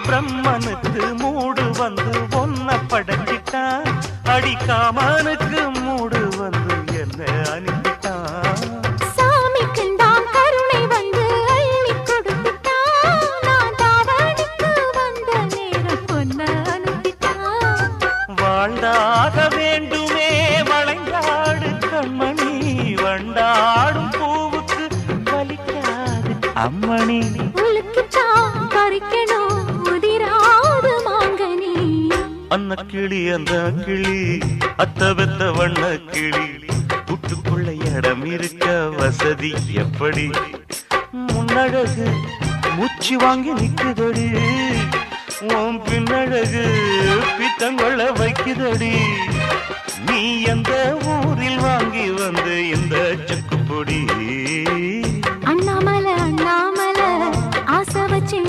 பிரம்மனுக்கு மூடு வந்து ஒன்ன படைச்சிட்டான், அடிக்காமனுக்கு மூடு வந்து என்ன அனுப்பிட்டான். சாமிக்கு தான் கருணை வந்து அள்ளி கொடுத்துட்டான், நான் தாவணிக்கு வந்த நேரம் பொன்ன அனுப்பிட்டான். வாழ்ந்தாக வேண்டுமே வளைந்தாடு கண்மணி, வண்டாடும் பூவுக்கு வலிக்காது அம்மணி. உலுக்கிட்டான் பறிக்கணும் உதிராது மாங்கனி. அன்ன கிளி அந்த கிளி அத்த வெத்த வண்ண கிளி, கூட்டுக்குள்ள இடம் இருக்க வசதி எப்படி? முன்னழகு மூச்சு வாங்கி நிக்குதடி, உன் பின்னழகு பித்தங்கொள்ள வைக்குதடி. நீ எந்த ஊரில் வாங்கி வந்து இந்த செக்குப்பொடி? அண்ணாமலை அண்ணாமலை ஆசை வச்சு